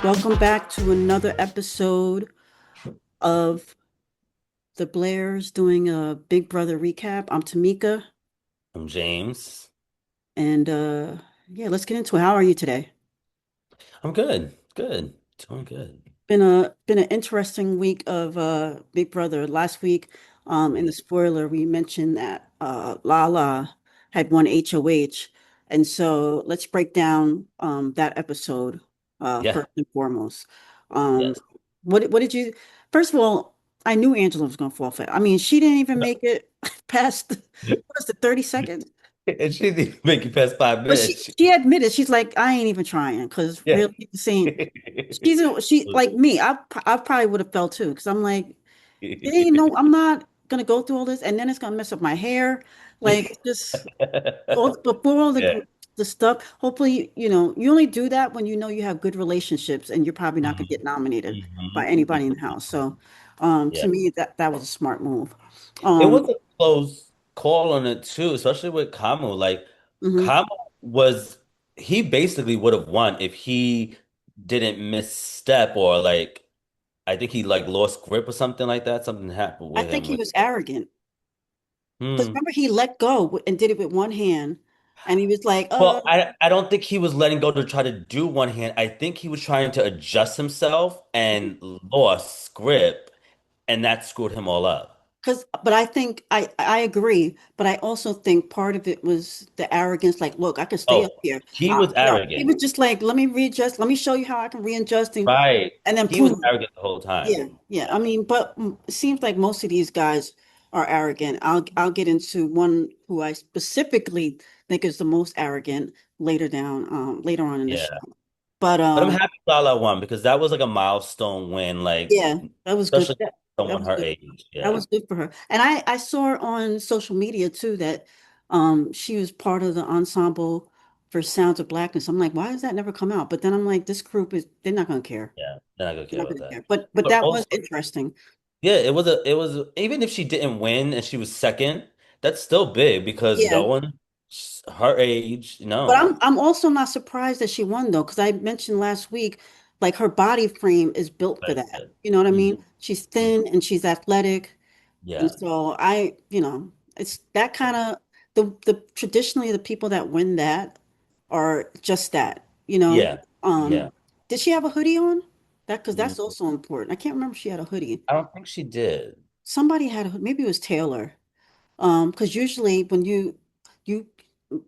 Welcome back to another episode of the Blairs doing a Big Brother recap. I'm Tamika, I'm James. and yeah, let's get into it. How are you today? I'm good. Good. Doing good. Been an interesting week of Big Brother. Last week, in the Yeah. spoiler, we mentioned that Lala had won HOH, and so let's break down that episode Yeah. first and foremost. Um, Yes. what did you? First of all, I knew Angela was going to fall flat. I mean, she didn't even make it past what was the 30 seconds. And she didn't even make it past five But she minutes. she admitted she's like I ain't even trying because Yeah. really saying she like me. I probably would have felt too because I'm like. They know I'm not gonna go through all this, and then it's gonna mess up my hair. Like just all before all Yeah. the stuff. Hopefully, you only do that when you know you have good relationships, and you're probably not gonna Mhm. get nominated by Mhm. anybody in the Mhm. house. So, Yeah. to me, that was a smart move. It Um, was a close call on it too, especially with Kamu. Like mhm. Kamu was he basically would have won if he didn't misstep or like I think he like lost grip or something like that. Something happened I with think him he with was arrogant because hmm. remember he let go and did it with one hand, and he was like, Well, I don't think he was letting go to try to do one hand. I think he was trying to adjust himself and lost grip, and that screwed him all up. But I think I agree, but I also think part of it was the arrogance. Like, look, I can stay up Oh, here. he was No, he arrogant. was just like, let me readjust. Let me show you how I can readjust, Right. and then He was boom. arrogant the whole time. Yeah, yeah. I Yeah. mean, but it seems like most of these guys are arrogant. I'll get into one who I specifically think is the most arrogant later on in the show. Yeah. But But I'm happy Lala won because that was like a milestone win, like yeah, that was good. especially That someone was her good. age. That Yeah. was good for her. And I saw her on social media too that she was part of the ensemble for Sounds of Blackness. I'm like, why does that never come out? But then I'm like, this group is they're not gonna care. Yeah. They're not gonna They're care not about gonna that. care. But But that was also, interesting. yeah, it was even if she didn't win and she was second, that's still big because Yeah. no one her age, But no. I'm also not surprised that she won though, because I mentioned last week, like her body frame is built for That's that. good. You know what I mean? Mhm. She's Mhm. thin and she's athletic. And Yeah. so it's that kind of the traditionally the people that win that are just that, you know. Yeah. Um, Yeah. did she have a hoodie on? That because Mm, that's also important. I can't remember if she had a hoodie. I don't think she did. Somebody had a hoodie. Maybe it was Taylor. Because usually when you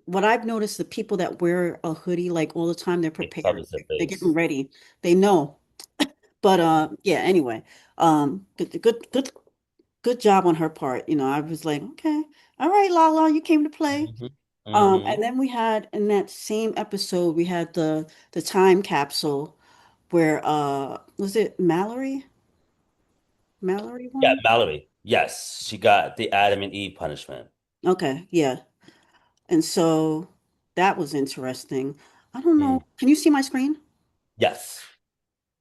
what I've noticed the people that wear a hoodie like all the time, they're It prepared. covers the They're getting face. ready. They know. But yeah, anyway. Good job on her part. I was like, okay, all right, Lala, you came to play. Hmm. Hmm. And then we had in that same episode, we had the time capsule where was it Mallory? Mallory Yeah, one? Mallory. Yes, she got the Adam and Eve punishment. Okay, yeah. And so that was interesting. I don't know. Mm. Can you see my screen? Yes,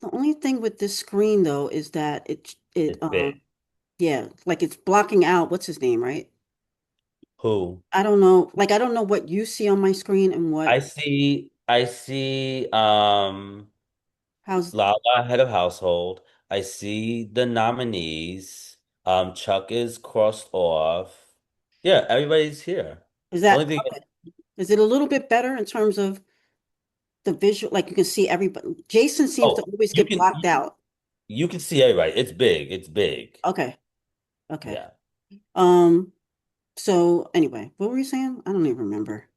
The only thing with this screen though is that it it's big. yeah, like it's blocking out what's his name, right? Who? I don't know. Like I don't know what you see on my screen and I what see. I see. how's Lala, head of household. I see the nominees. Chuck is crossed off. Yeah, everybody's here. is The only that thing, okay? Is it a little bit better in terms of the visual? Like you can see everybody. Jason seems to oh, always you get can blocked out. you can see everybody. It's big. It's big. Okay. Okay. Yeah. Um, so anyway, what were you saying? I don't even remember.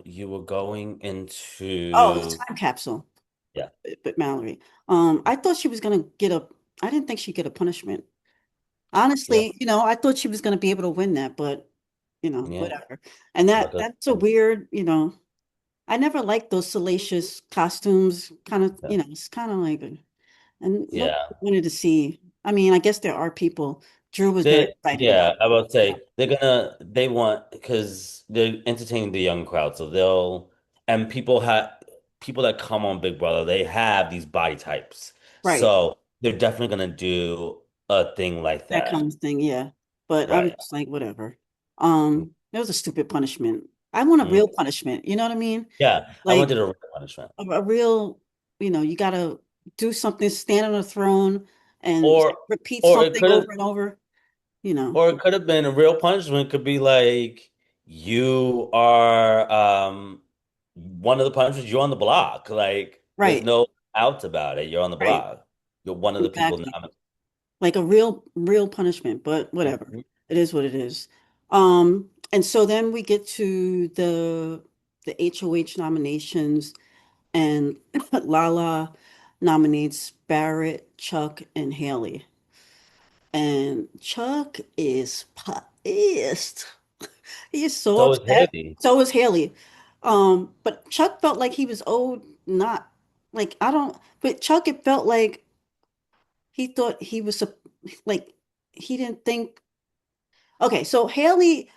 You were going Oh, the into time capsule. yeah, But Mallory. I thought she was gonna get a I didn't think she'd get a punishment. yeah, Honestly, I thought she was gonna be able to win that, but yeah. whatever. And Like a, that's a weird, I never liked those salacious costumes, kind of, yeah. it's kind of like and nobody Yeah. wanted to see. I mean, I guess there are people. Drew was very excited Yeah, about I would it. say they want because they're entertaining the young crowd, so and people that come on Big Brother, they have these body types, Right. so they're definitely gonna do a thing like That kind that, of thing, yeah. But I was right? just like, whatever. That was a stupid punishment. I want a Mm. real punishment. You know what I mean? Yeah, I Like wanted a real punishment. a real. you gotta do something, stand on a throne and Or repeat or it something could have over and over, you know. or it could have been a real punishment could be like you are one of the punishments, you're on the block. Like there's Right, no outs about it. You're on the right, block. You're one of the people exactly. nominated. Like a real punishment, but whatever. It is what it is. And so then we get to the HOH nominations, and Lala nominates Barrett, Chuck, and Haley. And Chuck is pissed. He is so So is upset. Haley. So is Haley. But Chuck felt like he was owed not like I don't. But Chuck, it felt like he thought he was like he didn't think. Okay, so Haley,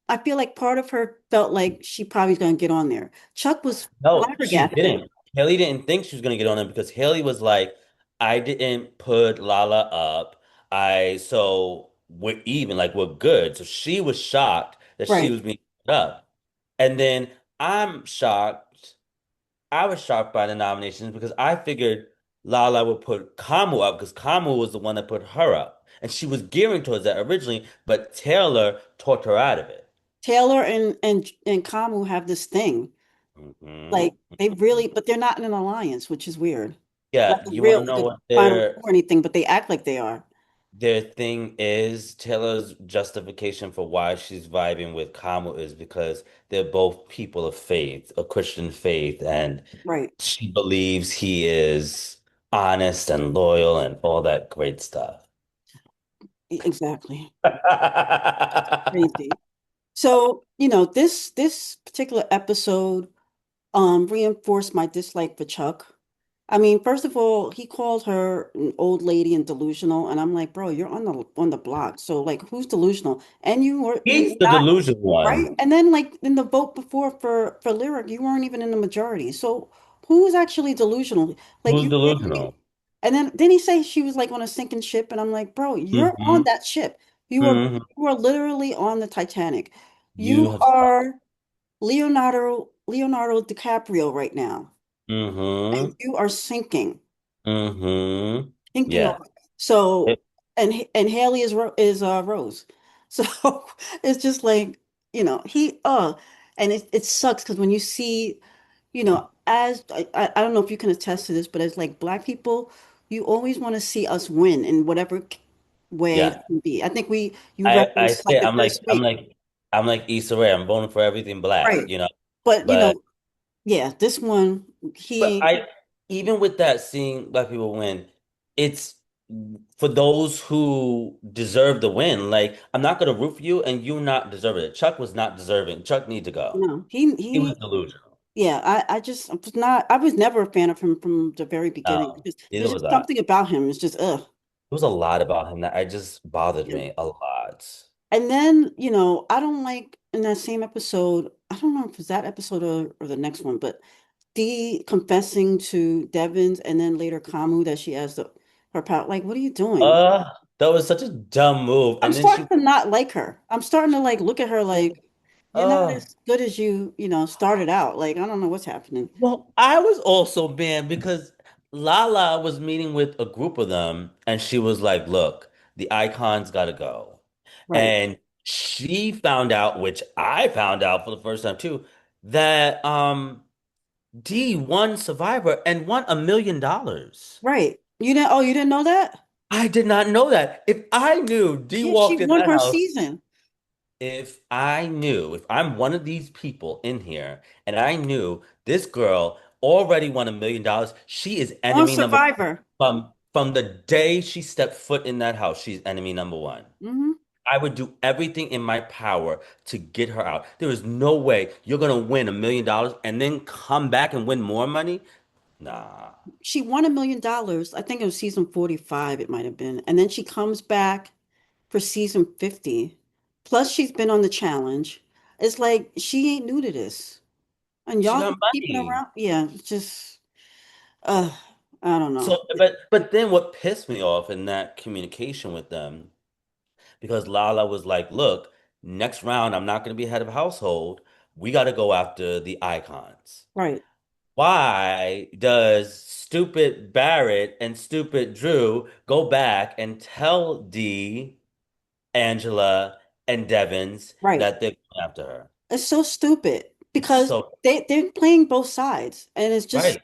I feel like part of her felt like she probably was gonna get on there. Chuck was No, she flabbergasted. didn't. Haley didn't think she was gonna get on him because Haley was like, I didn't put Lala up. So we're even, like we're good. So she was shocked that she Right. was being put up. And then I'm shocked. I was shocked by the nominations because I figured Lala would put Kamu up because Kamu was the one that put her up. And she was gearing towards that originally, but Taylor talked her out of it. Taylor and Kamu have this thing. Hmm. Like they really, but they're not in an alliance, which is weird. Like Yeah, a you want to real know like a what final or anything, but they act like they are. their thing is? Taylor's justification for why she's vibing with Kamu is because they're both people of faith, a Christian faith, and Right. she believes he is honest and loyal and all that great stuff. Exactly. Crazy. So, this particular episode reinforced my dislike for Chuck. I mean, first of all, he called her an old lady and delusional, and I'm like, bro, you're on the block. So like who's delusional? And you He's the not delusional one. right? And then like in the vote before for Lyric, you weren't even in the majority. So who's actually delusional? Like Who's you literally, delusional? and then didn't he say she was like on a sinking ship? And I'm like, bro, you're on Hmm. that ship. You are Hmm. you are literally on the Titanic. You You have. are Leonardo DiCaprio right now, and Hmm. you are sinking, Hmm. thinking Yeah. over. So It- and Haley is Rose. So it's just like, and it sucks because when you see, as I don't know if you can attest to this, but as like black people, you always want to see us win in whatever way yeah. that can be. I think you I referenced like say the first week. I'm like Issa Rae. I'm voting for everything black, Right. But But yeah, this one but he I even with that, seeing black people win, it's for those who deserve the win. Like I'm not gonna root for you, and you not deserve it. Chuck was not deserving. Chuck need to go. no, he He was he delusional. Yeah, I was never a fan of him from the very beginning because Neither there's was just I. something about him. It's just ugh. There was a lot about him that I just bothered Yeah. me a lot. And then, I don't like in that same episode, I don't know if it's that episode or the next one, but Dee confessing to Devins and then later Kamu that she has her power. Like, what are you doing? That was such a dumb move. I'm And then she, starting to not like her. I'm starting to like look at her like you're not uh, as good as you started out. Like, I don't know what's happening. well, I was also banned because Lala was meeting with a group of them, and she was like, "Look, the icons gotta go." Right. And she found out, which I found out for the first time too, that Dee won Survivor and won $1 million. Right. You didn't know that? I did not know that. If I knew Dee Yeah, she walked in won that her house, season if I'm one of these people in here and I knew this girl already won $1 million, she is on enemy number one. Survivor. From the day she stepped foot in that house, she's enemy number one. Hmm. I would do everything in my power to get her out. There is no way you're gonna win $1 million and then come back and win more money. Nah. She won $1 million. I think it was season 45, it might have been. And then she comes back for season 50. Plus, she's been on the challenge. It's like she ain't new to this. And She y'all got just keeping her money. around. Yeah, it's just uh I don't know. So, but then what pissed me off in that communication with them, because Lala was like, "Look, next round I'm not going to be head of household. We got to go after the icons." Right. why does stupid Barrett and stupid Drew go back and tell Dee, Angela, and Devins Right. that they're going after her? It's so stupid It's because so they're playing both sides, and it's just, right.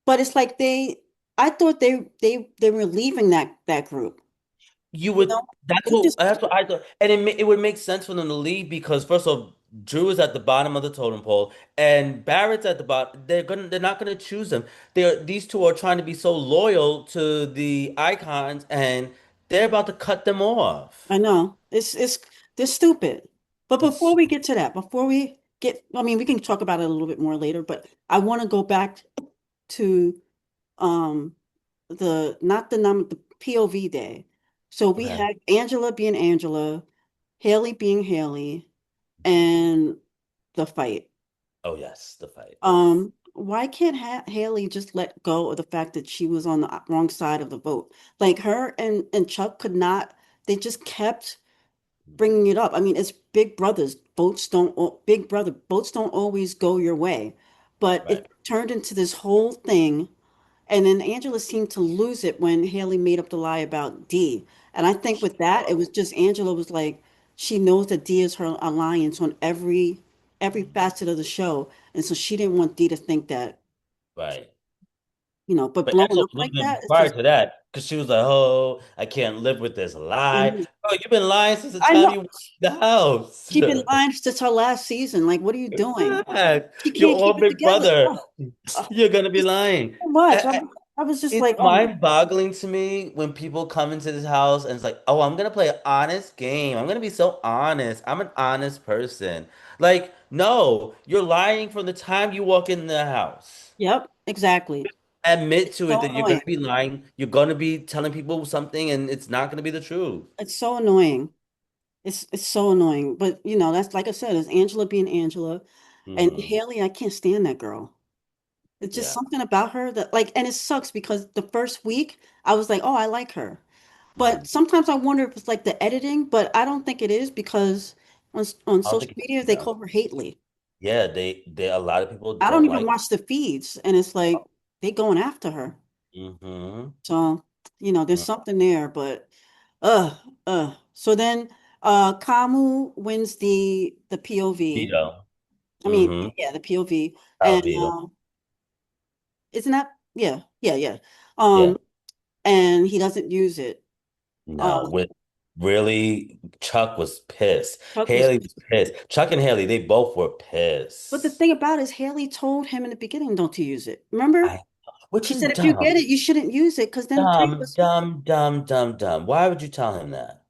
but it's like I thought they were leaving that group. You You would. know, it's just That's what I thought, and it would make sense for them to leave because first of all, Drew is at the bottom of the totem pole, and Barrett's at the bottom. They're not gonna choose them. These two are trying to be so loyal to the icons, and they're about to cut them off. I know it's they're stupid. But before It's we get to that, before we get, I mean, we can talk about it a little bit more later. But I want to go back to um the not the num the POV day. So we okay. had Angela being Angela, Haley being Haley, and the fight. Oh yes, the fight. Yes. Why can't Haley just let go of the fact that she was on the wrong side of the vote? Like her and Chuck could not, they just kept bringing it up. I mean, it's Big Brothers. Big Brother, votes don't always go your way. But Right. it turned into this whole thing. And then Angela seemed to lose it when Haley made up the lie about Dee. And I think with that, it was just Angela was like, she knows that Dee is her alliance on every facet of the show. And so she didn't want Dee to think that, Right. but But blowing Angela up was like losing that, it it's prior just, to that because she was like, "Oh, I can't live with this lie." mhm. Bro, you've been lying since the I time know you went to the house. she's been lying since her last season. Like, what are you doing? Correct. She You're can't all keep it big together. brother. Oh, You're gonna be it's lying. too much. I- I was just It's like, oh my, mind-boggling to me when people come into this house and it's like, "Oh, I'm gonna play an honest game. I'm gonna be so honest. I'm an honest person." Like, no, you're lying from the time you walk in the house. yep, exactly. Admit It's to it so that you're gonna annoying. be lying. You're gonna be telling people something and it's not gonna be the truth. It's so annoying. It's so annoying. But that's like I said, it's Angela being Angela. And Hmm. Haley, I can't stand that girl. It's just Yeah. something about her that like, and it sucks because the first week I was like, oh, I like her. Hmm. But sometimes I wonder if it's like the editing, but I don't think it is because on I don't social think media they yeah. call her Hately. Yeah, they a lot of people I don't don't even like. watch the feeds, and it's like they going after her. Mm-hmm. So, there's something there, but So then Kamu wins the POV. Veto. I mean, Mm-hmm. yeah, the POV. I'll And veto. isn't that yeah. Yeah. Um and he doesn't use it. Um No, with really, Chuck was pissed. Chuck was Haley was pissed. Chuck and Haley, they both were But the pissed. thing about it is Haley told him in the beginning don't to use it. Remember? I, which She is said if you get dumb. it, you shouldn't use it because then Dumb, dumb, dumb, dumb, dumb. Why would you tell him that?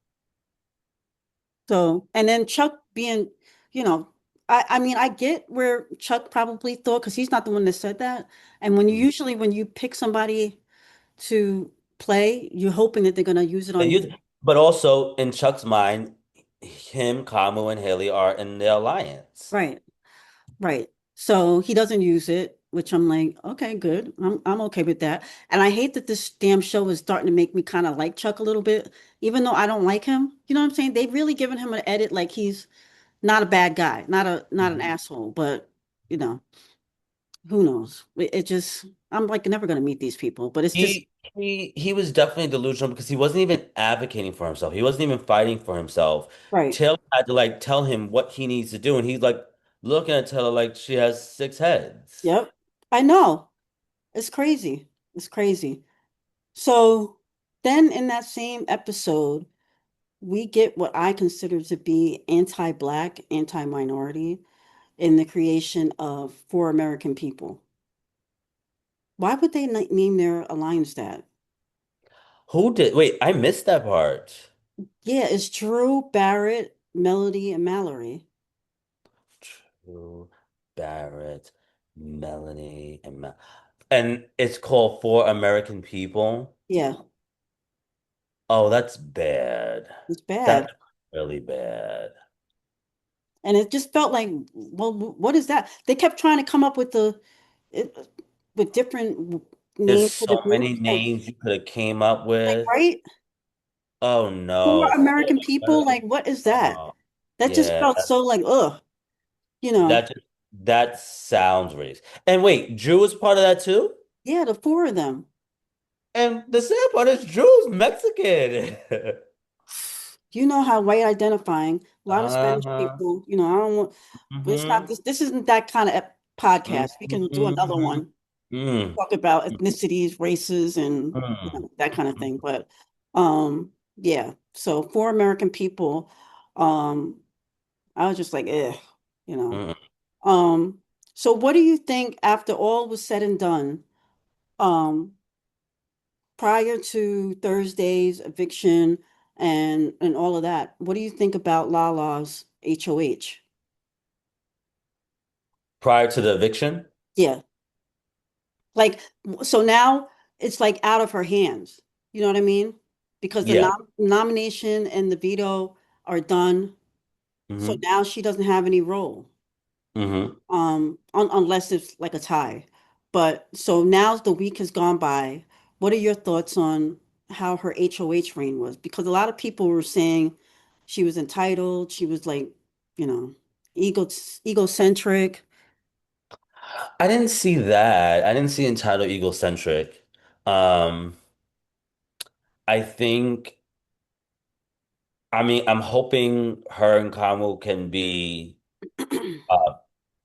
and then Chuck being, you know, I mean, I get where Chuck probably thought because he's not the one that said that. And when you pick somebody to play, you're hoping that they're going to use it They on you. use, but also in Chuck's mind, him, Kamu, and Haley are in the alliance. Right, right. So he doesn't use it, which I'm like, okay, good. I'm okay with that. And I hate that this damn show is starting to make me kind of like Chuck a little bit, even though I don't like him. You know what I'm saying? They've really given him an edit like he's not a bad guy, not an Mhm. asshole, but you know. Who knows? It just, I'm like never going to meet these people, but it's just, He was definitely delusional because he wasn't even advocating for himself. He wasn't even fighting for himself. right. Taylor had to like tell him what he needs to do, and he's like looking at Taylor like she has six heads. Yep. I know. It's crazy. It's crazy. So then in that same episode, we get what I consider to be anti-black, anti-minority in the creation of For American People. Why would they name their alliance that? Who did? Wait, I missed that part. Yeah, it's Drew, Barrett, Melody, and Mallory. True, Barrett, Melanie, and it's called For American People. Yeah, Oh, that's bad. it's bad. That's really bad. And it just felt like, well, what is that? They kept trying to come up with it, with different There's names for the so many groups, names you could have came up like with. right Oh for no. American people. Like, what is that? Oh, That just yeah. felt so like, ugh, you That know. just That sounds racist. And wait, Drew was part of that too? Yeah, the four of them. And the sad part is Drew's Mexican. You know how white identifying, a lot of Spanish Uh-huh. people, I don't want, it's not Mm-hmm. this isn't that kind of podcast. We can do another Mm-hmm. one, Mm-hmm. talk about ethnicities, races, and that kind of thing. But yeah, so for American people, um, I was just like, eh, you know. Mm-hmm. Um, so what do you think after all was said and done, um, prior to Thursday's eviction and all of that, what do you think about Lala's HOH? Prior to the eviction? Yeah. Like, so now it's like out of her hands. You know what I mean? Because the Yeah. nomination and the veto are done. So Mm-hmm. now she doesn't have any role, Mm-hmm. unless it's like a tie. But so now the week has gone by. What are your thoughts on how her HOH reign was? Because a lot of people were saying she was entitled, she was like, you know, ego egocentric. I didn't see that. I didn't see entitled egocentric. Um, I think, I mean, I'm hoping her and Kamu can be, uh,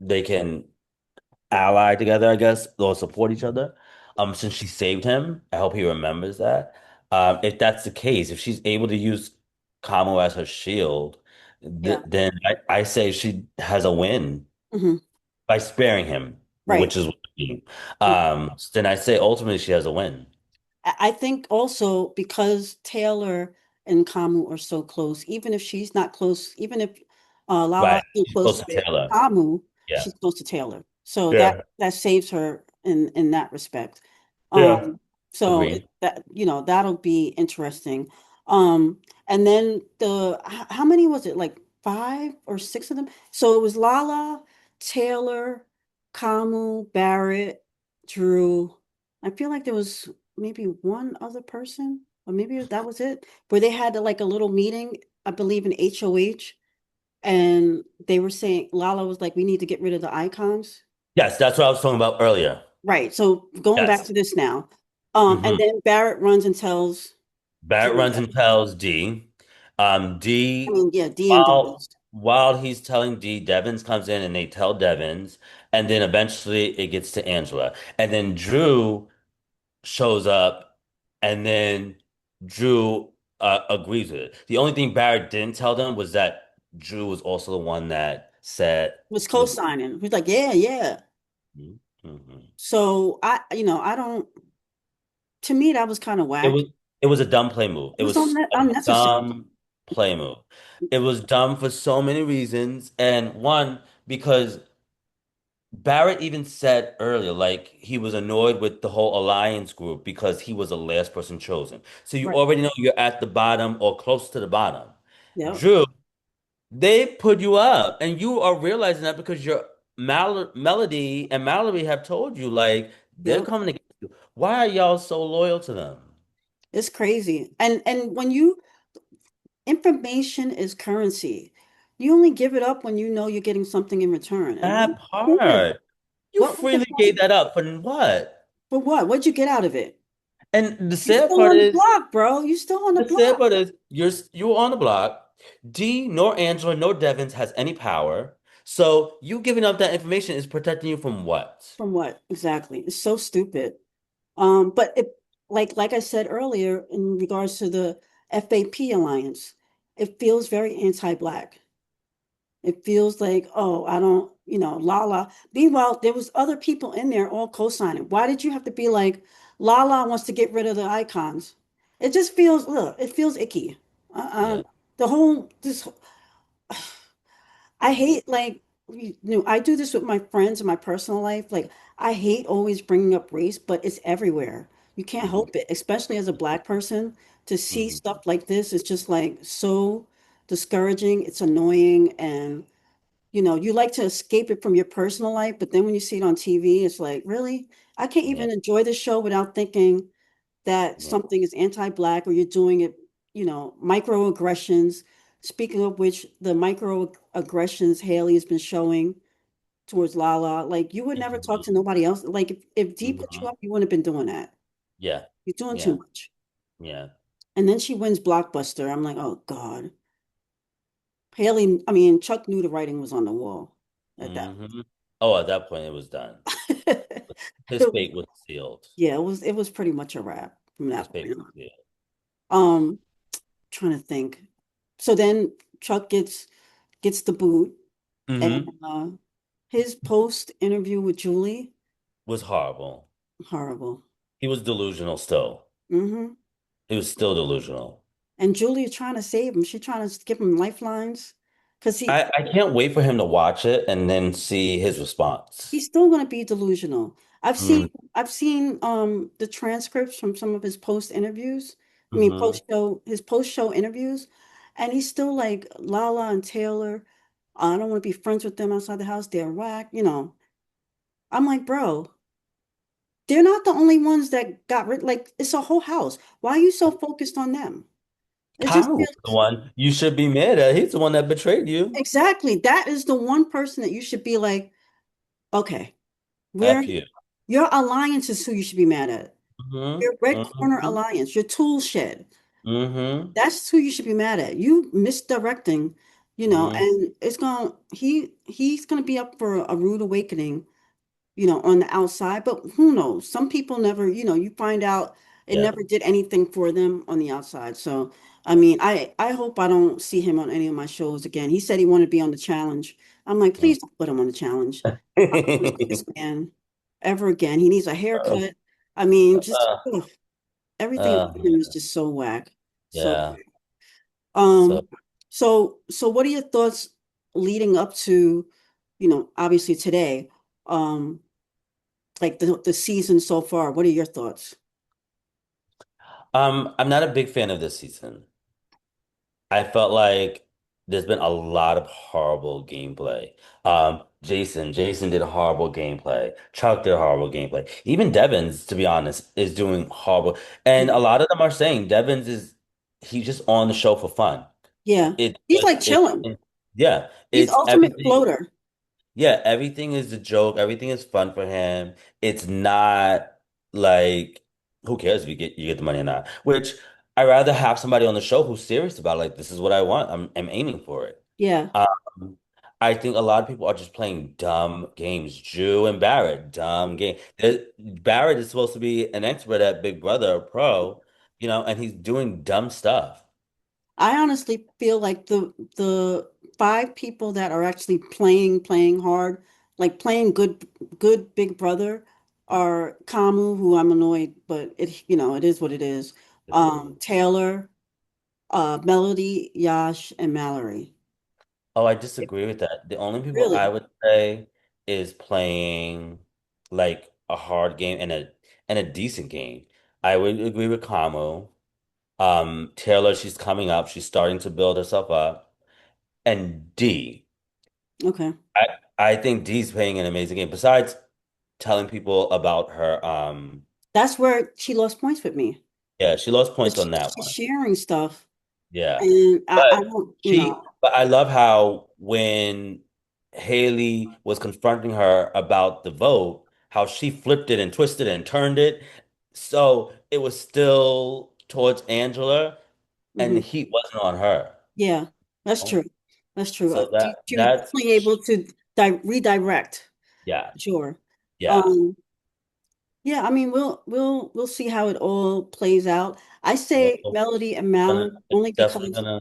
they can ally together, I guess, or support each other. Since she saved him, I hope he remembers that. If that's the case, if she's able to use Kamu as her shield, Yeah. then I say she has a win Hmm. by sparing him, Right. which is what I mean. Then I say ultimately she has a win. I think also because Taylor and Kamu are so close, even if she's not close, even if Right. Lala's still She's close close to with Taylor. Kamu, Yeah. she's close to Taylor. So Yeah. that saves her in that respect. Yeah. So Agree. that that'll be interesting. And then how many was it? Like five or six of them? So it was Lala, Taylor, Kamu, Barrett, Drew. I feel like there was maybe one other person, or maybe that was it, where they had like a little meeting, I believe in HOH, and they were saying Lala was like, we need to get rid of the icons. Yes, that's what I was talking about earlier. Right. So going back Yes. to this now, and Hmm. then Barrett runs and tells Barrett Drew runs that, and tells D. I D, mean, yeah, D and while Devins while he's telling D, Devins comes in and they tell Devins, and then eventually it gets to Angela. And then Drew shows up, and then Drew agrees with it. The only thing Barrett didn't tell them was that Drew was also the one that said was was. co-signing. He's like, yeah, yeah. Mhm. So I don't. To me, that was kind of It whack. was it was a dumb play move. It It was was a unnecessary. dumb play move. It was dumb for so many reasons. And one, because Barrett even said earlier, like he was annoyed with the whole alliance group because he was the last person chosen. So you Right. already know you're at the bottom or close to the bottom. Yep. Drew, they put you up, and you are realizing that because your Melody and Mallory have told you, like, they're Yep. coming against you. Why are y'all so loyal to them? It's crazy. And when information is currency, you only give it up when you know you're getting something in return. And That who did part. You what was the freely gave point? that up for what? For what? What'd you get out of it? And You're still on the block, bro. You're still on the the sad block. part is you're on the block. D nor Angela nor Devins has any power. So you giving up that information is protecting you from what? From what? Exactly. It's so stupid. But it like I said earlier in regards to the FAP alliance, it feels very anti-black. It feels like, oh, I don't, Lala. Meanwhile, there was other people in there all co-signing. Why did you have to be like, Lala wants to get rid of the icons? It just feels, look, it feels icky. Yeah. The whole, I hate like, I do this with my friends in my personal life. Like, I hate always bringing up race, but it's everywhere. You can't Hmm. help it, especially as a black person. To see Hmm. stuff like this is just like so discouraging. It's annoying, and you like to escape it from your personal life, but then when you see it on TV, it's like, really? I can't Yeah. even enjoy the show without thinking that Yeah. something is anti-black or you're doing it, microaggressions. Speaking of which, the microaggressions Haley has been showing, towards Lala. Like you would never talk to Mhm. nobody else. Like if Dee put you Mhm. up, you wouldn't have been doing that. Yeah. You're doing too Yeah. much. Yeah. And then she wins Blockbuster. I'm like, oh God. Haley, I mean, Chuck knew the writing was on the wall at that. Hmm. Oh, at that point it was done. His It was- fate was sealed. yeah, it was pretty much a wrap from His that fate point was on. sealed. Um, Trying to think. So then Chuck gets the boot, and Hmm. his post interview with Julie, Was horrible. horrible. He was delusional still. Hmm. He was still delusional. And Julie is trying to save him. She's trying to give him lifelines because I can't wait for him to watch it and then see his response. he's still going to be delusional. I've seen Mm-hmm. I've seen the transcripts from some of his post interviews. I mean Mm-hmm. post show interviews, and he's still like Lala and Taylor. I don't want to be friends with them outside the house. They're whack, you know. I'm like, bro, they're not the only ones that got rid. Like, it's a whole house. Why are you so focused on them? It just Kyle was the feels one you should be mad at. He's the one that betrayed you. exactly. That is the one person that you should be like, okay, where F you. your alliance is who you should be mad at. Mm-hmm. Your Red Corner Mm-hmm. Alliance, your tool shed. Mm-hmm. That's who you should be mad at. You misdirecting, Mm-hmm. and he's gonna be up for a rude awakening, on the outside, but who knows? Some people never, you find out it Yeah. never did anything for them on the outside. So, I mean, I hope I don't see him on any of my shows again. He said he wanted to be on the challenge. I'm like, please don't put him on the challenge. I don't want to see this man ever again. He needs a haircut. I mean, just ugh, everything about him is just so whack. So, yeah. So um, so what are your thoughts leading up to, obviously today? Um, like the season so far. What are your thoughts? I'm not a big fan of this season. I felt like there's been a lot of horrible gameplay. Jason did horrible gameplay. Chuck did horrible gameplay. Even Devins, to be honest, is doing horrible. And a lot of them are saying Devins is he's just on the show for fun. Yeah, It he's just like chilling. yeah, He's it's ultimate everything. floater. Yeah, everything is a joke. Everything is fun for him. It's not like who cares if you get the money or not. Which I rather have somebody on the show who's serious about it. Like this is what I want. I'm aiming for it. Yeah, Um, I think a lot of people are just playing dumb games. Drew and Barrett, dumb game. Barrett is supposed to be an expert at Big Brother, a pro, and he's doing dumb stuff. I honestly feel like the five people that are actually playing hard, like playing good Big Brother, are Kamu, who I'm annoyed, but it is what it is. It is. Taylor, Melody, Yash, and Mallory. Oh, I disagree with that. The only people I Really? would say is playing like a hard game and a decent game. I would agree with Kamo. Taylor, she's coming up. She's starting to build herself up. And D, Okay. I I think D's playing an amazing game. Besides telling people about her, That's where she lost points with me. yeah, she lost But points on that she's one. sharing stuff, Yeah. and I But don't, but I love how when Haley was confronting her about the vote, how she flipped it and twisted it and turned it. So it was still towards Angela and mhm. the heat wasn't on her. Yeah, that's true. That's true. So She was definitely able to redirect, yeah, sure. yeah. Um, yeah, I mean, we'll see how it all plays out. I Well, say Melody and Mallory it's only definitely because gonna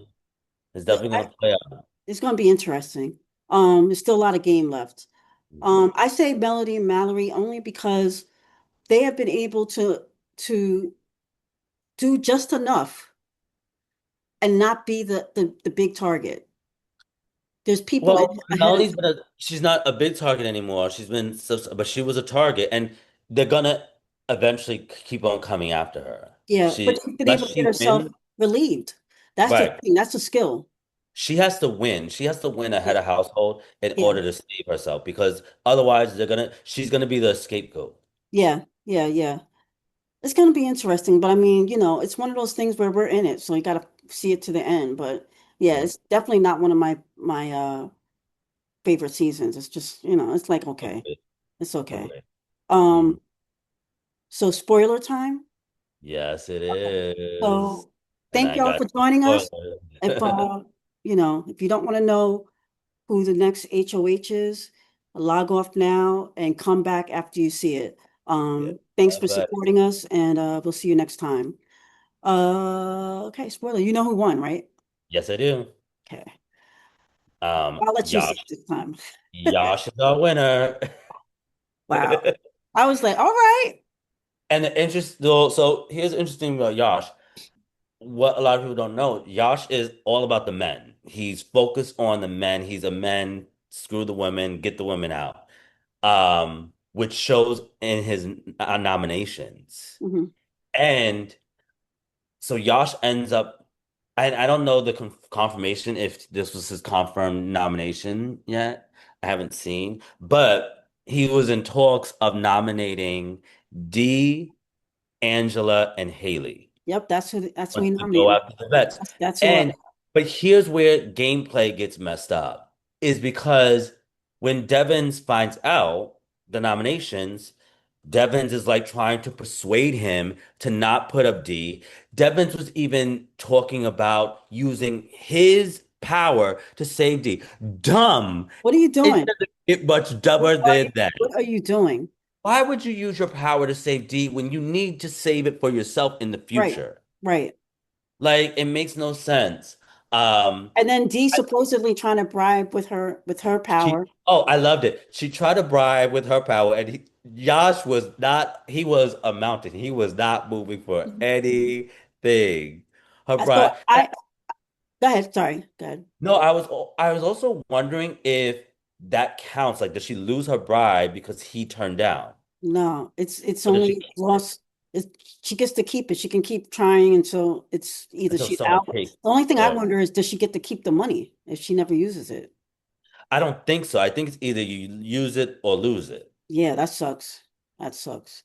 it's definitely I, gonna play out. it's going to be interesting. There's still a lot of game left. Mhm. I say Melody and Mallory only because they have been able to do just enough and not be the big target. There's people Well, ahead of Melody's she's not a big target anymore. She's been but she was a target, and they're gonna eventually keep on coming after her. yeah, but She she's been able unless to get she herself wins, relieved. That's the right? thing. That's a skill. She has to win. She has to win Yeah, ahead of household in yeah, order to save herself because otherwise she's gonna be the scapegoat. yeah. It's going to be interesting, but I mean, it's one of those things where we're in it, so you got to see it to the end. But yeah, Mhm. it's definitely not one of my favorite seasons. It's just, it's like okay. Okay. It's okay. Okay. Um, Mhm. so spoiler time. Yes, it Okay. is. So And thank I y'all got for joining us. If spoilers. if you don't want to know who the next HOH is, log off now and come back after you see it. Yeah. Thanks for But supporting us, and we'll see you next time. Okay, spoiler, you know who won, right? yes, I do. Okay. I'll let you say Yash, it this time. Yash is our winner. Wow. I was like, all right. And the interest, though, so here's interesting about Yash. What a lot of people don't know, Yash is all about the men. He's focused on the men. He's a man, screw the women, get the women out. Which shows in his nominations. Mhm. And so Yash ends up, I don't know the confirmation if this was his confirmed nomination yet. I haven't seen, but he was in talks of nominating Dee, Angela, and Haley Yep, that's who he wants to go nominated. after the vets. That's who I And but here's where gameplay gets messed up is because when Devins finds out the nominations, Devins is like trying to persuade him to not put up D. Devins was even talking about using his power to save D. Dumb. What are you It doing? doesn't get much What dumber are you than that. what are you doing? Why would you use your power to save D when you need to save it for yourself in the Right, future? right. Like it makes no sense. Um, And then Dee I- supposedly trying to bribe with her she power. oh, I loved it. She tried to bribe with her power, and Yash was not. He was a mountain. He was not moving for Mhm. anything. Her So bribe. I go ahead, sorry. Go ahead. No, I was also wondering if that counts. Like, does she lose her bribe because he turned down, No, it's or does she only keep it lost. It's, she gets to keep it. She can keep trying until it's either until she's someone out. takes The only thing I or wonder is does she get to keep the money if she never uses it? I don't think so. I think it's either you use it or lose it. Yeah, that sucks. That sucks.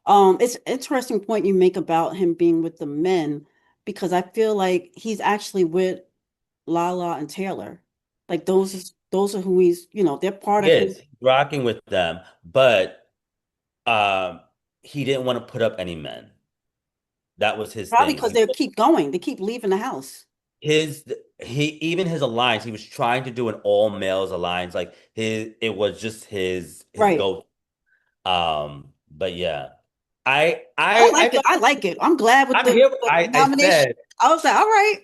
It's an interesting point you make about him being with the men because I feel like he's actually with Lala and Taylor. Like those are who they're part He of his is rocking with them, but um, he didn't want to put up any men. That was his probably thing. because they keep going. They keep leaving the house. His he even his alliance. He was trying to do an all males alliance. Like it was just his Right. go. But yeah, I I like it. thought I like it. I'm glad with I'm the, here. the I nomination. said I was like, all right.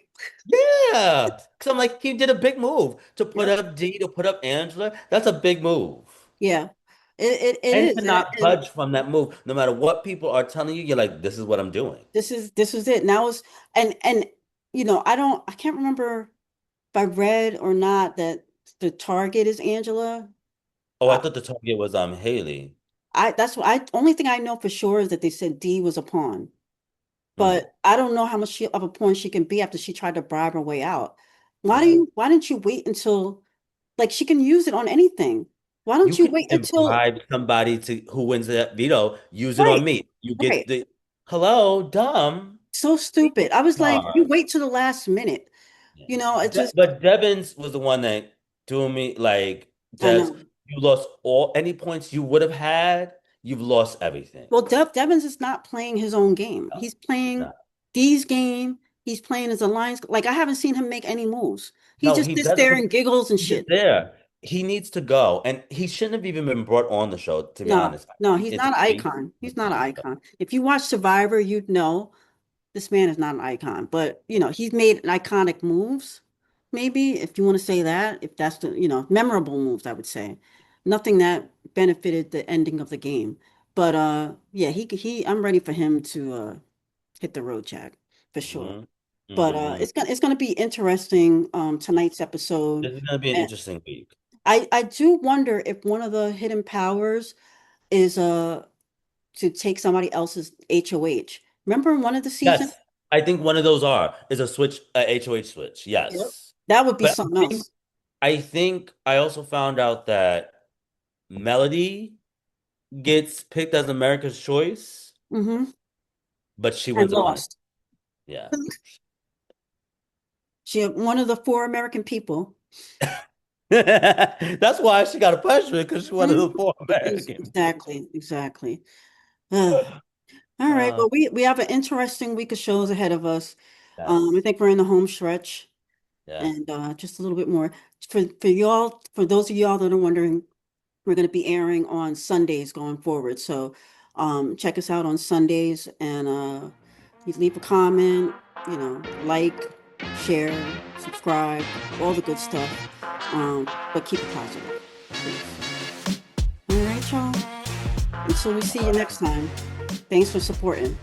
yeah, because I'm like he did a big move to put Yep. up D to put up Angela. That's a big move. Yeah. It And to is. not And budge from that move, no matter what people are telling you, you're like, this is what I'm doing. this is it. Now is and I can't remember if I read or not that the target is Angela. Oh, I I, thought the target was Haley. I that's what I only thing I know for sure is that they said D was a pawn. Hmm. But I don't know how much of a pawn she can be after she tried to bribe her way out. Yeah. Why didn't you wait until like she can use it on anything? Why don't You you can wait even until bribe somebody to who wins that veto, use it right, on me. You get right. the hello, dumb. So stupid. I was like, you God. wait till the last minute. Yeah. It just But Devins was the one that doing me like I Devs, know. you lost all any points you would have had, you've lost everything. Well, Devins is not playing his own game. No, He's he's playing not. D's game. He's playing his alliance. Like I haven't seen him make any moves. He No, just he sits doesn't there because and giggles and he's just shit. there. He needs to go. And he shouldn't have even been brought on the show, to be No, honest. I no, think he's it's not an waste icon. of He's not an time. icon. If you watch Survivor, you'd know this man is not an icon. But he's made iconic moves. Maybe if you want to say that, if that's the memorable moves, I would say nothing that benefited the ending of the game. But yeah, I'm ready for him to hit the road, Jack, for sure. Hmm. But Hmm. it's gonna be interesting tonight's episode. This is going to be an And interesting week. I do wonder if one of the hidden powers is to take somebody else's HOH. Remember in one of the seasons? Yes, I think one of those is a switch, a HOH switch. Yep. Yes. That would be But something else. I think I also found out that Melody gets picked as America's choice, Hmm. but she And wins a punishment. lost. Yeah. She one of the four American people. That's why she got a punishment because she wanted Mhm. to four Americans. Exactly, exactly. Ugh. All right. Uh, Well, we have an interesting week of shows ahead of us. I yes. think we're in the home stretch, Yeah. and just a little bit more for y'all. For those of y'all that are wondering, we're going to be airing on Sundays going forward. So, check us out on Sundays, and you leave a comment. Like, share, subscribe, all the good stuff. But keep it positive, please. All right, y'all. Until we see you next time. Thanks for supporting.